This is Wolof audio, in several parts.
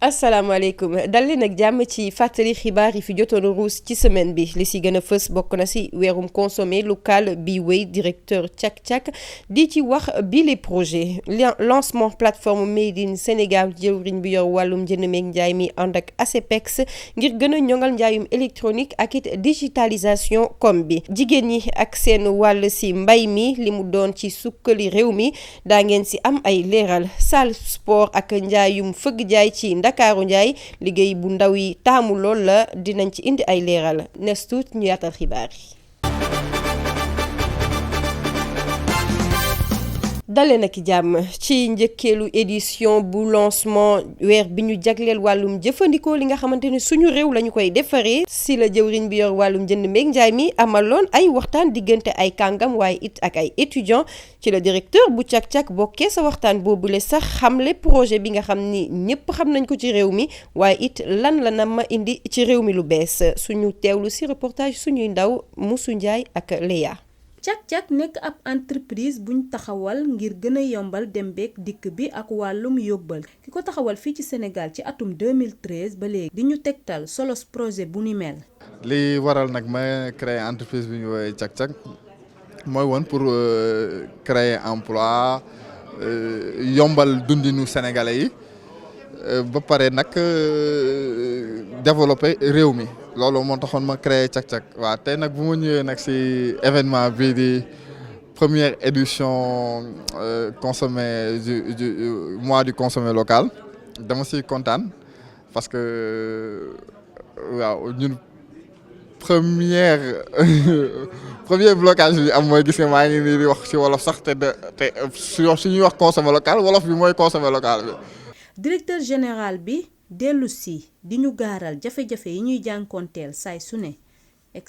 asalaamaaleykum dal leen ak jàmm ci fàttali xibaar yi fi jotoon ruus ci semaine bi li si gën a fës bokk na si weerum consommé local bi wéy directeur cak-cak di ci wax bi les projets lancement plateforme Made in Sénégal jëwriñ bi yor wàllum njënd meeg njaay mi ànd ak ASEPEX ngir gën a ñoŋal njaayum électronique ak it digitalisation com bi jigéen ñi ak seen wàll si mbay mi li mu doon ci sukkali réew mi daa ngeen si am ay leeral salle sport ak njaayum fëgg jaay ci Ndakaaru Njaay liggéey bu ndaw yi taamu lool la dinañ ci indi ay leeral nes tuut ñu yaatal xibaar yi. dalee na ki jàmm ci njëkkeelu édition bu lancement weer bi ñu jagleel wàllum jëfandikoo li nga xamante ne suñu réew la ñu koy defaree si la jëwriñ bi yor wàllum jënd meeg njaay mi amaloon ay waxtaan diggante ay kàngam waaye it ak ay étudiants ci la directeur bu cak-cak bokkee sa waxtaan boobule sax xamle projet bi nga xam ni ñëpp xam nañ ko ci réew mi waaye it lan la na ma indi ci réew mi lu bees suñu teewlu si reportage suñuy ndaw Musu Njaay ak Leya. cak-cak nekk ab entreprise buñ taxawal ngir gën a yombal dem beek dikk bi ak wàllum yóbbal ki ko taxawal fii ci Sénégal ci atum 2013 ba léegi di ñu tegtal solos projet bu ni mel. li waral nag ma créer entreprise bi ñu woowee cak-cak mooy woon pour créer emploi yombal dundinu sénégalais yi ba pare nag développer réew mi. loolu moo taxoon ma créé cak-cak waaw tey nag bu ma ñëwee nag ci événement bii di première édition consommé du mois du consommé local dama ciy kontaan parce que waaw ñun premier blocage bi am mooy gis nga maa ngi nii di wax ci wolof sax te su ñuy wax consommé local wolof bi mooy consommé local bi. directeur général bi. dellu si di ñu gaaral jafe-jafe yi ñuy jànkoonteel saay su ne.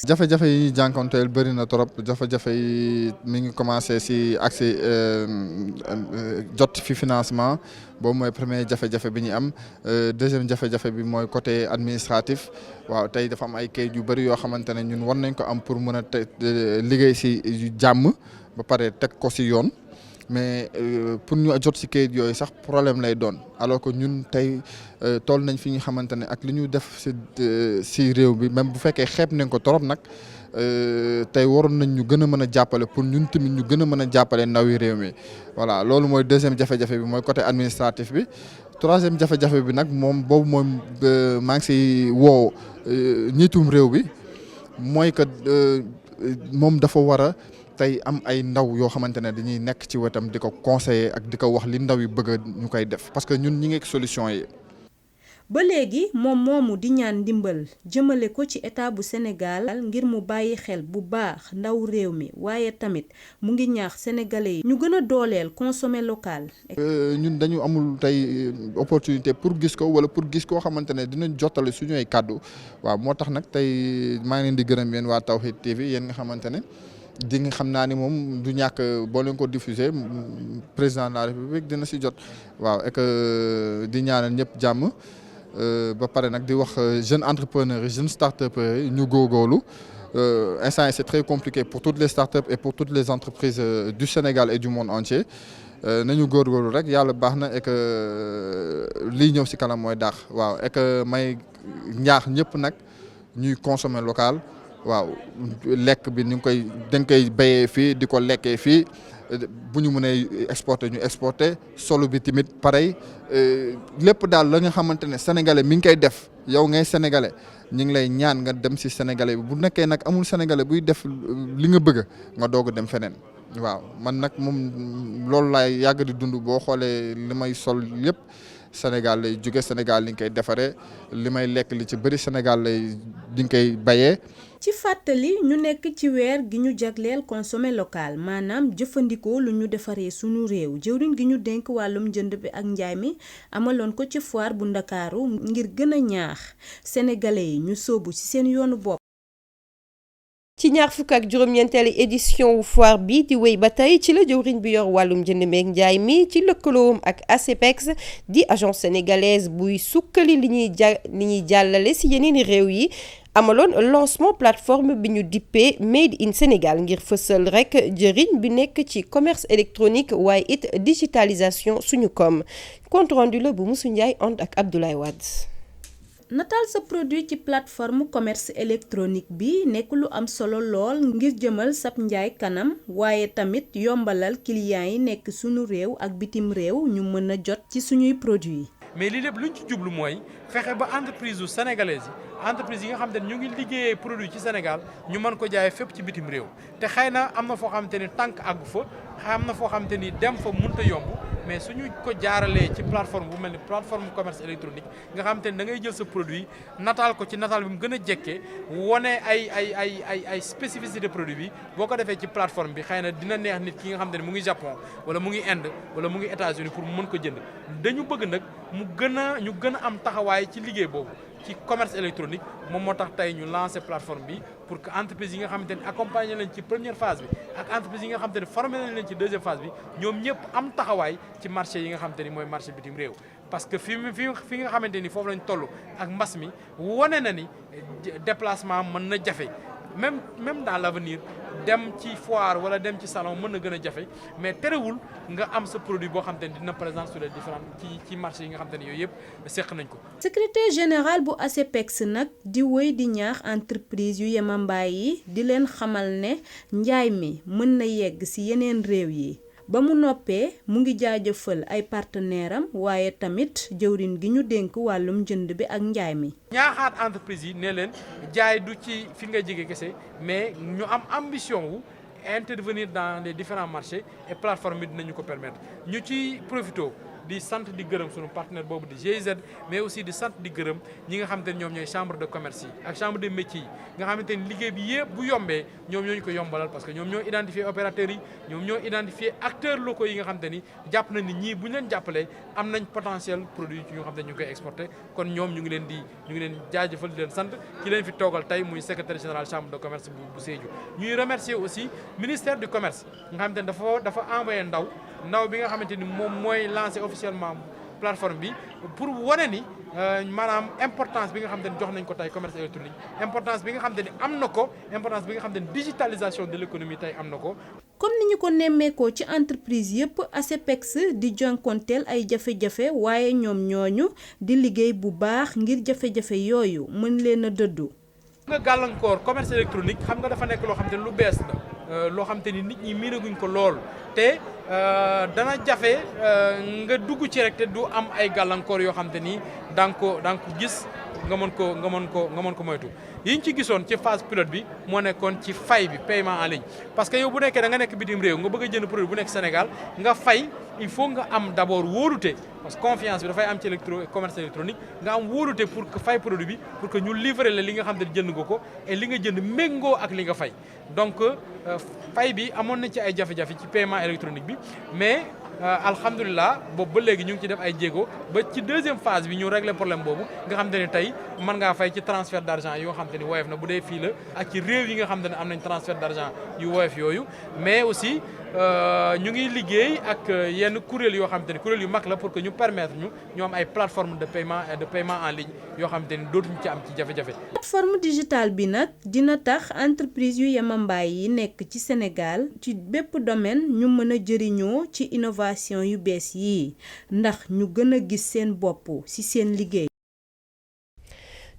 jafe-jafe yi ñuy jànkoonteel bëri na trop jafe-jafe yi mi ngi commencé si accès jot fi financement boobu mooy premier jafe-jafe bi ñu am deuxième jafe-jafe bi mooy côté administratif waaw tey dafa am ay kayit yu bëri yoo xamante ne ñun war nañ ko am pour mën a liggéey si jàmm ba pare teg ko si yoon. mais pour ñu jot ci kayit yooyu sax problème lay doon alors que ñun tey toll nañ fi nga xamante ne ak li ñu def ci réew bi même bu fekkee xeeb nañ ko trop nag tey waroon nañ ñu gën a mën a jàppale pour ñun tamit ñu gën a mën a jàppale ndawi réew mi voilà loolu mooy deuxième jafe-jafe bi mooy côté administratif bi. troisième jafe-jafe bi nag moom boobu mooy maa ngi ci woo njiitum réew bi mooy que moom dafa war a tey am ay ndaw yoo xamante ne dañuy nekk ci wetam di ko conseiller ak di ko wax li ndaw yi bëgg ñu koy def parce que ñun ñi ngi solution yi. ba léegi moom moomu di ñaan ndimbal jëmale ko ci état bu Sénégal ngir mu bàyyi xel bu baax ndaw réew mi waaye tamit mu ngi ñaax sénégalais yi ñu gën a dooleel consommer local. ñun dañu amul tey opportunité pour gis ko wala pour gis koo xamante ne dinañ jottale suñu ay kàddu waaw moo tax nag tey maa ngi leen di gërëm yéen waa Tawhid TV yéen nga xamante ne. di nga xam naa ni moom du ñàkk boo leen ko diffuser président de la république dina si jot waaw et que di ñaanal ñëpp jàmm ba pare nag di wax jeunes entrepreneurs yi jeunes start-upers yi ñu góorgóorlu instant c'est très compliqué pour toutes les start-up et pour toutes les entreprises du Sénégal et du monde entier nañu góorgóorlu rek yàlla baax na et que lii ñëw si kanam mooy daax waaw et que may ñaax ñëpp nag ñuy consommer local. waaw lekk bi ñu ngi dañ koy béyee fii di ko lekkee fii bu ñu mënee exporter ñu exporter solo bi tamit pareil lépp daal la nga xamante ne sénégalais mi ngi koy def yow ngay sénégalais ñu ngi lay ñaan nga dem si sénégalais bi bu nekkee nag amul sénégalais buy def li nga bëgg nga doog a dem feneen waaw man nag moom loolu laay yàgg di dund boo xoolee li may sol yëpp Sénégal lay jóge Sénégal li nga koy defaree li may lekk li ci bëri Sénégal lay di nga koy bayee. ci fàttali ñu nekk ci weer gi ñu jagleel consommer local maanaam jëfandikoo lu ñu defaree sunu réew jëwriñ gi ñu dénk wàllum jënd bi ak njaay mi amaloon ko ci foire bu Ndakaaru ngir gën a ñaax sénégalais yi ñu sóobu ci seen yoonu bopp. ci ñaar fukk ak juróom-ñeenteelu édition wu foire bi di wéy ba tey ci la jëwriñ bi yor wàllum jënd meeg njaay mi ci lëkkaloom ak ASEPEX di agence sénégalaise buy sukkali li ñuy jàllale si yeneeni réew yi amaloon lancement plateforme bi ñu dippee Made in Sénégal ngir fësal rek jëriñ bi nekk ci commerce électronique waaye it digitalisation suñu koom compte rendu la bu Moussa Ndiaye ànd ak Abdoulaye Wade. nataal sa produit ci plateforme commerce électronique bi nekk lu am solo lool ngir jëmal sab njaay kanam waaye tamit yombalal clients yi nekk sunu réew ak bitim réew ñu mën a jot ci suñuy produits. mais lii lépp luñ ci jublu mooy fexe ba entreprise yu sénégalaise yi entreprise yi nga xam te ne ñu ngi liggéeyee produit ci Sénégal ñu mën ko jaayee fépp ci bitim réew te xëy na am na foo xamante ni tànk àggu fa am na foo xamante ni dem fa mënut a yomb mais suñu ko jaaralee ci plateforme bu mel ni plateforme commerce électronique nga xamante ni da ngay jël sa produit nataal ko ci nataal bi mu gën a jekkee wane ay spécificité produit bi boo ko defee ci plateforme bi xëy na dina neex nit ki nga xamante ni mu ngi Japon wala mu ngi Inde wala mu ngi États-Unis pour mu mën ko jënd dañu bëgg nag ñu gën a am taxawaay ci liggéey boobu ci commerce électronique moom moo tax tey ñu lancé plateforme bi pour que entreprise yi nga xamante ni accompagné leen ci première phase bi ak entreprise yi nga xamante ni formé nañ leen ci deuxième phase bi ñoom ñëpp am taxawaay ci marché yi nga xamante ni mooy marché bitim réew parce que fi nga xamante ni foofu lañ toll ak mbas mi wane na ni déplacement mën na jafe même dans l'avenir dem ci foire wala dem ci salon mën na gën a jafe mais terewul nga am sa produit boo xam te ne dina présent sur les différents ci marché yi nga xam te ne yooyu yëpp seq nañ ko. secrétaire général bu ASEPEX nag di wéy di ñaax entreprise yu yemambaay yi di leen xamal ne njaay mi mën na yegg ci yeneen réew yi. ba mu noppee mu ngi jaajëfal ay partenaire am waaye tamit jëwriñ gi ñu dénk wàllum jënd bi ak njaay mi. ñaaxaat entreprise yi ne leen jaay du ci fi nga jege kese mais ñu am ambition wu intervenir dans les différents marchés et plateforme bi dinañu ko permettre ñu ci profito di sant di gërëm sunu partenaire boobu di GIZ mais aussi di sant di gërëm ñi nga xamante ni ñoom ñooy chambre de commerce yi ak chambre de métiers yi nga xamante ni liggéey bi yëpp bu yombee ñoom ñoo ñu ko yombalal parce que ñoom ñoo identifier opérateurs yi ñoom ñoo identifier acteurs locaux yi nga xamante ni jàpp nañ ni ñii bu ñu leen jàppalee am nañ potentiel produit ci ñu xam ne ñu ngi koy exporter kon ñoom ñu ngi leen jaajëfal di leen sant ki leen fi toogal tey muy secrétaire général chambre de commerce bu Sédhiou ñuy remercier aussi ministère du commerce nga xamante ni dafa envoyé ndaw bi nga xamante ni moom mooy lancé officiellement plateforme bi pour wane ni maanaam importance bi nga xamante ni jox nañ ko tey commerce électronique importance bi nga xamante ni am na ko importance bi nga xamante ni digitalisation de l'économie tey am na ko. comme ni ñu ko nemmeekoo ci entreprise yépp ASEPEX di jonkonteel ay jafe-jafe waaye ñoom ñooñu di liggéey bu baax ngir jafe-jafe yooyu mën leen a dëddu. nga gàllankoor commerce électronique xam nga dafa nekk loo xamante ni lu bees la loo xamante ni nit ñi miinaguñ ko lool te dana jafe nga dugg ci rek te du am ay gàllankoor yoo xamante ni da nga ko gis nga mën ko moytu yi ñu ci gisoon ci phase pilote bi moo nekkoon ci fay bi paiement en ligne parce que yow bu nekkee da nga nekk bitim réew nga bëgg a jënd produit bu nekk Sénégal nga fay il faut nga am d'abord wóolute parce que confiance bi dafay am ci commerce électronique nga am wóolute pour que fay produit bi pour que ñu livrer la li nga xam ne jënd nga ko et li nga jënd méngoo ak li nga fay donc fay bi amoon na ci ay jafe-jafe ci paiement électronique bi mais alhamdulilah boobu ba léegi ñu ngi ci def ay jéego ba ci deuxième phase bi ñu régler problème boobu nga xam te ne tey mën ngaa fay ci transfert d'argent yoo xam te ni woyof na bu dee fii la ak ci réew yi nga xam te ne am nañ transfert d'argent yu woyof yooyu mais aussi ñu ngi liggéey ak yenn kuréel yoo xam te ne kuréel yu mag la pour que ñu permettre ñu am ay plateforme de paiement en ligne yoo xam te ne dootuñu ci am ci jafe-jafe. plateforme digitale bi nag dina tax entreprise yu yemambaay yi nekk ci Sénégal ci bépp domaine ñu mën a jëriñoo ci innovation yu bees yi ndax ñu gën a gis seen bopp ci seen liggéey.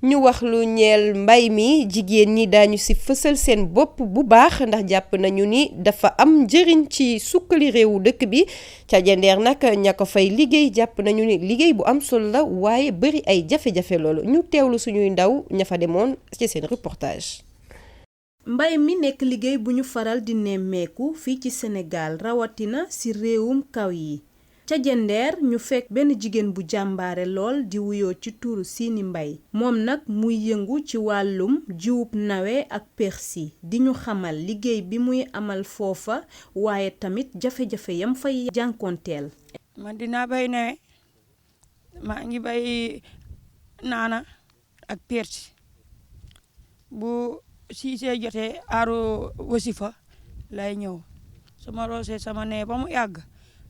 ñu wax lu ñeel mbay mi jigéen ñi daañu ci fësal seen bopp bu baax ndax jàpp nañu ni dafa am njëriñ ci sukkali réewu dëkk bi ca Jandeer nag ña ko fay liggéey jàpp nañu ni liggéey bu am solo la waaye bari ay jafe-jafe loolu ñu teewlu suñuy ndaw ña fa demoon ci seen reportage. mbay mi nekk liggéey bu ñu faral di nemmeeku fii ci Sénégal rawatina ci réewum kaw yi. ca Jandeer ñu fekk benn jigéen bu jàmbaare lool di wuyoo ci tuuru Siini Mbay moom nag muy yëngu ci wàllum jiwub nawe ak persi di ñu xamal liggéey bi muy amal foofa waaye tamit jafe-jafe yam fay jànkonteel. man dinaa bay nawe maa ngi bay naana ak persi bu siisee jotee aaru wasifa lay ñëw sama roosee sama nee ba mu yàgg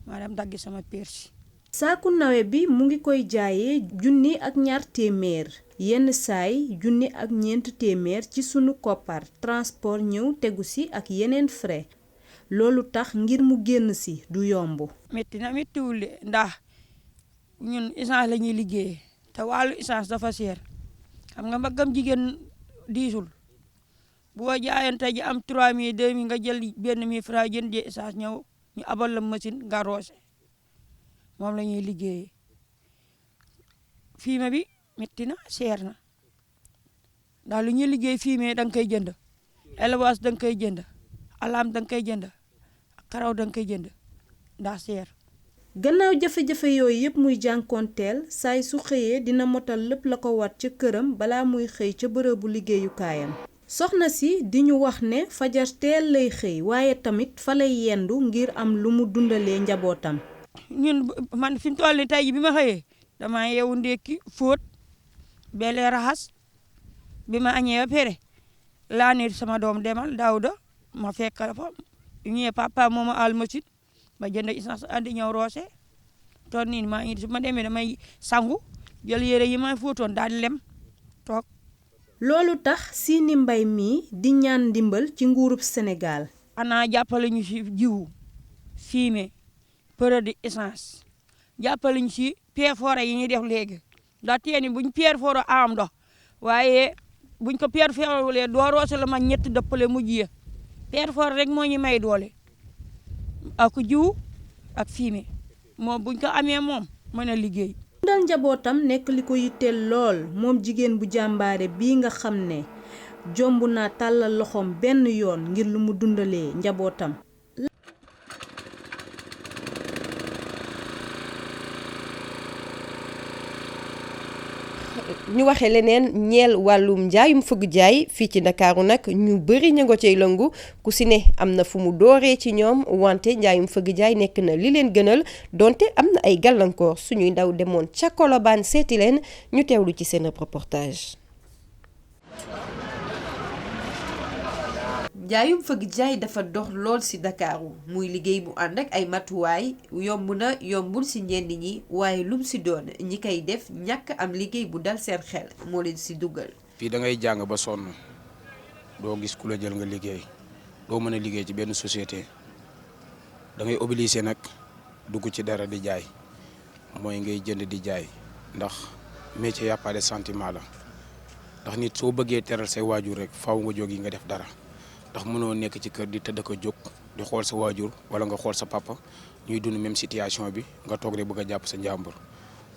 maa dem daggi sama persi saaku nawe bi mu ngi koy jaayee junni ak ñaar téeméer yenn saay junni ak ñeent téeméer ci sunu koppar transport ñëw tegu si ak yeneen frais loolu tax ngir mu génn si du yomb. métti na méttiwul de ndax ñun essence la ñuy liggéeyee te wàllu essence dafa seer xam nga mbagam jigéen diisul boo jaayante ji am 3000 2000 nga jël benn 1000 francs jënd ji essence ñëw ñu abal la machine nga roose moom la ñuy liggéeyee fumier bi métti na seer na ndax lu ñuy liggéey fumier da nga koy jënd élevage da nga koy jënd alam da nga koy jënd karaw da nga koy jënd ndax seer. gannaaw jafe-jafe yooyu yëpp muy jànkoonteel saay su xëyee dina motal lépp la ko wat ca këram balaa muy xëy ca bërëbu liggéeyukaayam. soxna si di ñu wax ne fajar teel lay xëy waaye tamit fa lay yendu ngir am lu mu dundalee njabootam. ñun man fi mu toll nii tey ji bi ma xëyee damaa yeewu ndékki fóot belee raxas bi ma añee ba pare laa ne sama doom demal Daouda ma fekk la fa ñëwee papa moo ma àll machine ma jënd essence andi ñëw roose toog nii maa ngi su ma demee damay sangu jël yére yi ma fóotoon daal di lem toog. loolu tax Sini Mbay mi di ñaan ndimbal ci nguurub Sénégal. xanaa jàppale ñu si jiwu fumier produit essence jàppale ñu si pierre yi ñuy def léegi ndax teeni buñ pierre fort am ndox waaye buñ ko pierre fortlee doo roose la ma ñetti dëppale mujj ya pierre fort rek moo ñu may doole ak jiwu ak fumier moom buñ ko amee moom mën a liggéey. dundal njabootam nekk li ko yitteel lool moom jigéen bu jàmbaare bii nga xam ne jomb naa tàllal loxoom benn yoon ngir lu mu dundalee njabootam. ñu waxee leneen ñeel wàllum njaayum fëgg jaay fii ci Ndakaaru nag ñu bëri ña nga cay lëngu ku si ne am na fu mu dooree ci ñoom wante njaayum fëgg jaay nekk na li leen gënal donte am na ay gàllankoor suñuy ndaw demoon ca Colobane seeti leen ñu teewlu ci seen reportage. njaayum fëgg jaay dafa dox lool ci Ndakaaru muy liggéey bu ànd ak ay matuwaay yomb na yombul ci ñenn ñi waaye lum ci doon ñi koy def ñàkk am liggéey bu dal seen xel moo leen ci dugal. fii da ngay jàng ba sonn doo gis ku la jël nga liggéey doo mën a liggéey ci benn société da ngay obligé nag dugg ci dara di jaay mooy ngay jënd di jaay ndax métier y a pas de sentiment la ndax nit soo bëggee teral say waajur rek faaw nga jóg yi nga def dara. ndax mënoo nekk ci kër di tëdd ko jóg di xool sa waajur wala nga xool sa papa ñuy dund même situation bi nga toog rek bëgg a jàpp sa njàmbur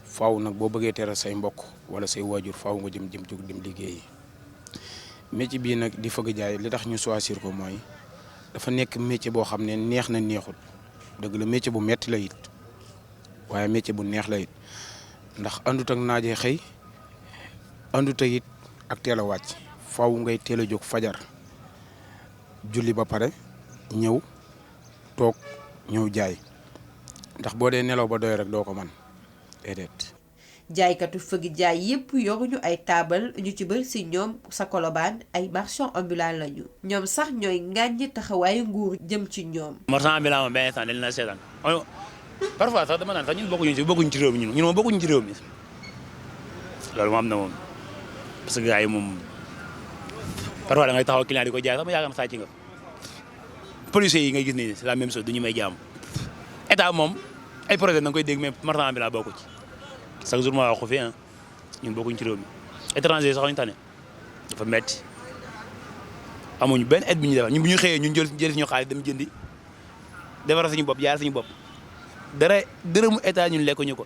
faaw nag boo bëggee teral say mbokk wala say waajur faaw nga jëm jóg dem liggéeyi. métier bii nag di fëgg jaay li tax ñu choisir ko mooy dafa nekk métier boo xam ne neex na neexul dëgg la métier bu metti la it waaye métier bu neex la it ndax àndut ak naajee xëy àndut it ak teel a wàcc faaw ngay teel a jóg fajar. julli ba pare ñëw toog ñëw jaay ndax boo dee nelaw ba doy rek doo ko mën déedéet. jaaykatu fëgg jaay yépp yoruñu ay taabal ñu ci bëri ci ñoom sa Colobane ay marchand ambulant lañu ñoom sax ñooy ŋàññi taxawaayu nguur jëm ci ñoom. marchand ambulant moom benn instant dañ la seetaan parfois sax dama naan sax ñun bokkuñu ci réew mi ñun moom bokkuñu ci réew mi loolu moom am na moom parce que gars yi moom. parfois da ngay taxaw client di ko jaay sax ma yaakaar na sàcc nga policiers yi ngay gis nii c'est la même chose du ñu may jaam état moom ay projet da nga koy dégg mais marchand ambulant bokku ci chaque jour ma wax ko fi ñun bokkuñ ci réew mi étranger sax ñu tane dafa metti amuñu benn aide bu ñu defal ñun bu ñu xëyee ñun jël suñu xaalis dem jëndi defar suñu bopp jaay suñu bopp dara dërëmu état ñun lekkuñu ko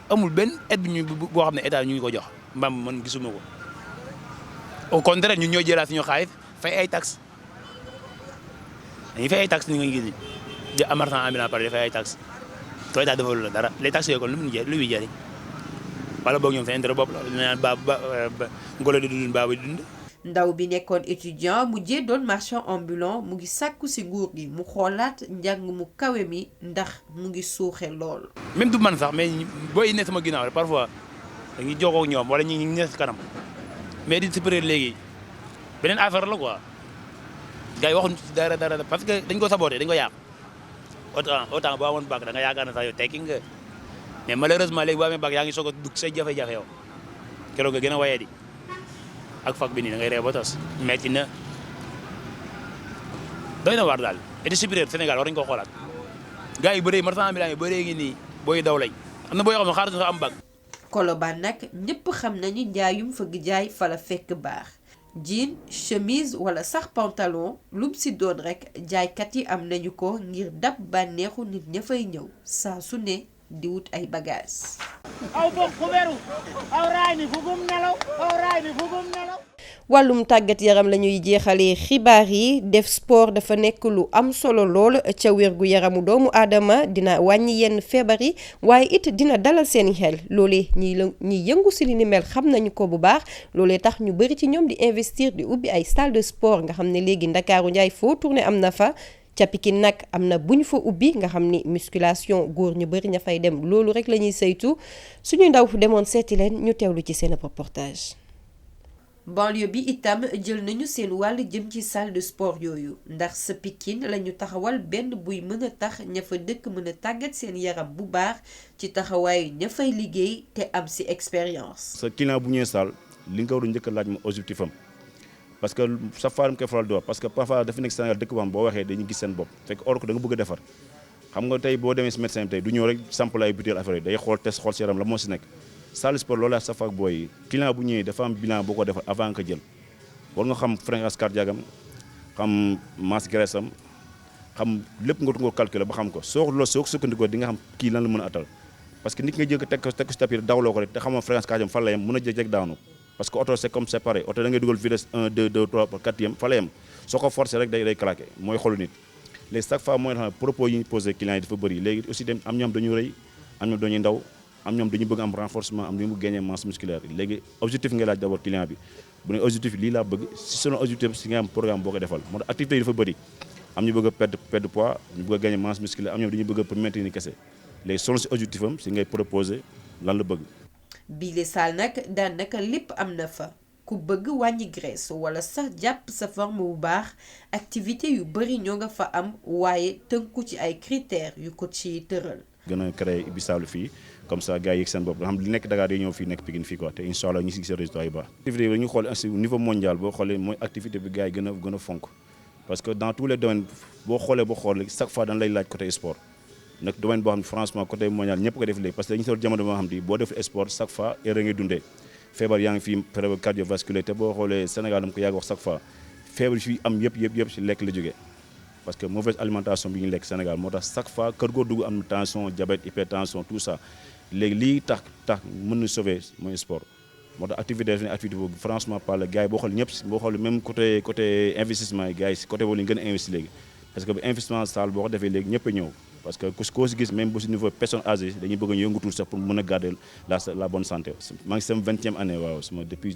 amul benn aide bu ñu boo xam ne état ñu ngi ko jox mbam man gisuma ko. au contraire ñun ñoo jëlaat suñu xaalis fay ay taxes dañuy fay ay taxes ni nga gis di marchand ambulant pare dafay ay taxes te état defalul la dara les taxes yooyu kon lu muy jëriñ wala boog ñoom seen intérêt bopp la ñu naan ngolo di dund baaba di dund. ndaw bi nekkoon étudiant mujjee doon marchand ambulant mu ngi sàkku ci nguur gi mu xoolaat njàng mu kawe mi ndax mu ngi suuxe lool. même du man sax mais booy ne sama ginnaaw rek parfois dañuy jokkoo ak ñoom wala ñu ngi ne ci kanam. mais di supérieur léegi beneen affaire la quoi gars yi waxuñu ci dara parce que dañ ko saboté dañ ko yàq autant boo amoon bac da nga yaakaar ne sax yow tekki nga mais malheureusement léegi boo amee bac yaa ngi soog a dugg say jafe-jafe yow keroog nga gën a wayee di ak fac bi nii da ngay réew ba tas metti na doy na waar daal études supérieures Sénégal war nañu ko xoolaat gars yi bëree marchand ambulant yi bëree ngi nii booy daw lañ am na booy xam ne xaaral nga am bac. Colobane nag ñëpp xam nañu njaayum fëgg jaay fa la fekk baax jean chemise wala sax pantalon lum si doon rek jaaykat yi am nañu ko ngir dab bànneexu nit ña fay ñëw saa su ne di wut ay bagages. aw bokk ku beru aw raay ni fugum nelaw wàllum tàggat yaram la ñuy jeexalee xibaar yi def sport dafa nekk lu am solo lool ca wérgu yaramu doomu aadama dina wàññi yenn feebar yi waaye it dina dalal seen xel loolee ñiy yëngu si li ni mel xam nañu ko bu baax loolee tax ñu bëri ci ñoom di investir di ubbi ay salle de sport nga xam ne léegi Ndakaaru Njaay foo tourné am na fa ca Pikine nag am na bu ñu fa ubbi nga xam ni musculation góor ñu bëri ña fay dem loolu rek la ñuy saytu suñu ndaw demoon seeti leen ñu teewlu ci seen reportage. banlieue bi itam jël nañu seen wàll jëm ci salle de sport yooyu ndax sa Pikine lañu taxawal benn buy mën a tax ña fa dëkk mën a tàggat seen yaram bu baax ci taxawaayu ña fay liggéey te am si expérience. sa client bu ñëwee salle li nga war a njëkk a laaj ma objectif am parce que sa faaram koy faral di wax parce que parfois dafa nekk Sénégal dëkk boo xam boo waxee dañuy gis seen bopp fekk or ko da nga bëgg a defar xam nga tey boo demee si médecin bi tey du ñëw rek sample ay butéel affaire yi day xool test xool si yaram la moo si nekk. salle sport loolu la sa faak booy client bu ñëwee dafa am bilan boo ko defal avant nga jël war nga xam fréquence cardiaque am xam masse graisse am xam lépp nga ko calculer ba xam ko soo ko sukkandikoo di nga xam kii lan la mën a atal parce que nit nga jël ko teg ko si tapis dawloo ko rek te xamoo fréquence cardiaque am fan la yem mën a jeg daanu parce que oto c'est comme séparé oto da ngay dugal vitesse 1 2 2 3 4e fa la yem soo ko forcé rek day craqué mooy xolu nit léegi chaque fois mooy xam ne propos yi ñu posé client yi dafa bëri léegi aussi dem am ñoom dañu rëy am ñoom dañuy ndaw am ñoom dañu bëgg am renforcement am dañu bëgg gagner masse musculaire léegi objectif ngay laaj d'abord client bi bu ne objectif lii laa bëgg si selon objectif si nga am programme boo ko defal moo tax activité yi dafa bëri am ñu bëgg a perdre poids ñu bëgg a gagner masse musculaire am ñoom dañu bëgg a maintenir kese léegi selon si objectif am si ngay proposer lan la bëgg. bile salle nag daanaka lépp am na fa ku bëgg wàññi graisse wala sax jàpp sa forme bu baax activité yu bëri ñoo nga fa am waaye tënku ci ay critères yu ko ci tëral. gën a créer ibbi salle fii comme ça gars yi yëg seen bopp nga xam li nekk Dakar day ñëw fii nekk Pikine fii quoi te incha allah ñu si gis résultat yu baax. activité bi ñu xool au niveau mondial boo xoolee mooy activité bi gars yi gën a fonk parce que dans tous les domaines boo xoolee chaque fois dañ lay laaj côté sport nag domaine boo xam ne franchement côté mondial ñëpp ko def léegi parce que dañu toll jamono boo xam ne boo def sport chaque fois erreur ngay dundee feebar yaa ngi fii feebar cardiovasculaire te boo xoolee Sénégal dama ko yàgg wax chaque fois feebar fi am yëpp si lekk la jógee parce que mauvaise alimentation bi ñu lekk Sénégal moo tax chaque fois kër goo dugg am tension diabète hypertension tout ça léegi lii tax mën na sauver mooy sport moo tax activité boobu franchement parle gars yi boo xool ñëpp boo xool même côté investissement yi gars yi si côté boobu la ñu gën a investi léegi parce que bu investissement salle boo ko defee léegi ñëpp a ñëw parce que koo si gis même bu si niveau personne âgée dañuy bëgg a yëngutul sax pour mën a garder la bonne santé maa ngi sama 20e année waaw sama depuis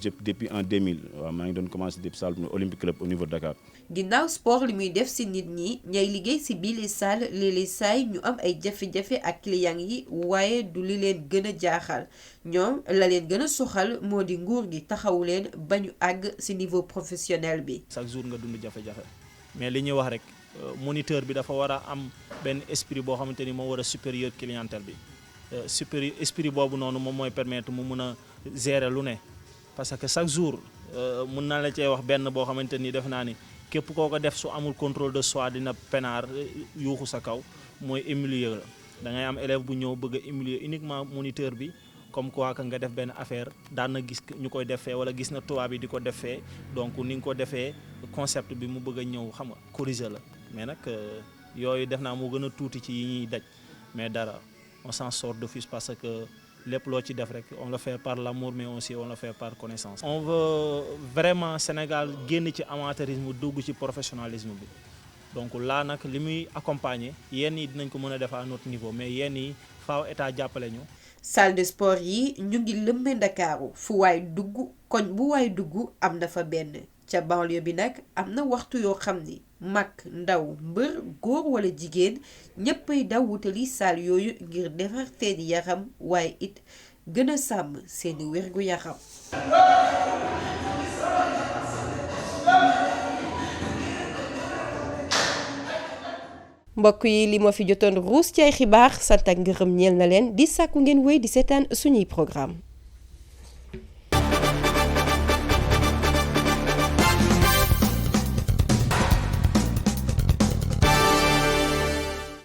en 2000 waaw maa ngi doon commencé depuis salle olympique club au niveau de Dakar. ginnaaw sport li muy def si nit ñi ñay liggéey si biir salle léeg-léeg saay ñu am ay jafe-jafe ak client yi waaye du li leen gën a jaaxal ñoom la leen gën a soxal moo di nguur gi taxawu leen ba ñu àgg si niveau professionnel bi. chaque jour nga dund jafe-jafe mais li ñuy wax rek. moniteur bi dafa war a am benn esprit boo xamante ni moo war a supérieur clientèle bi supérieur esprit boobu noonu moom mooy permettre mu mun a gérer lu ne parce que chaque jour mun naa la cee wax benn boo xamante ni def naa ni képp koo ko def su amul contrôle de soi dina penaar yuuxu sa kaw mooy humilier la da ngay am élève bu ñëw bëgg a humilier uniquement moniteur bi comme quoi que nga def benn affaire daan na gis ñu koy defee wala gis na tubaab bi di ko defee donc ni nga ko defee concept bi mu bëgg a ñëw xam nga corriger la mais nag yooyu def naa moo gën a tuuti ci yi ñuy daj mais dara on s'en sort d'office parce que lépp loo ci def rek on le fait par l'amour mais aussi on le fait par connaissance. On veut vraiment Sénégal génn ci amateurisme dugg ci professionnalisme bi donc là nag li muy accompagner yenn yi dinañ ko mën a def à notre niveau mais yenn yi faaw état jàppale ñu. salle de sport yi ñu ngi lëmbe Ndakaaru fu waay dugg koñ bu waay dugg am na fa benn ca banlieue bi nag am na waxtu yoo xam ni mag ndaw mbër góor wala jigéen ñëppay daw wutali salle yooyu ngir defar seeni yaram waaye it gën a sàmm seeni wérgu yaram. mbokk yi li moo fi jotoon ruus ci ay xibaar sant ak ngërëm ñeel na leen di sàkku ngeen wéy di seetaan suñuy programme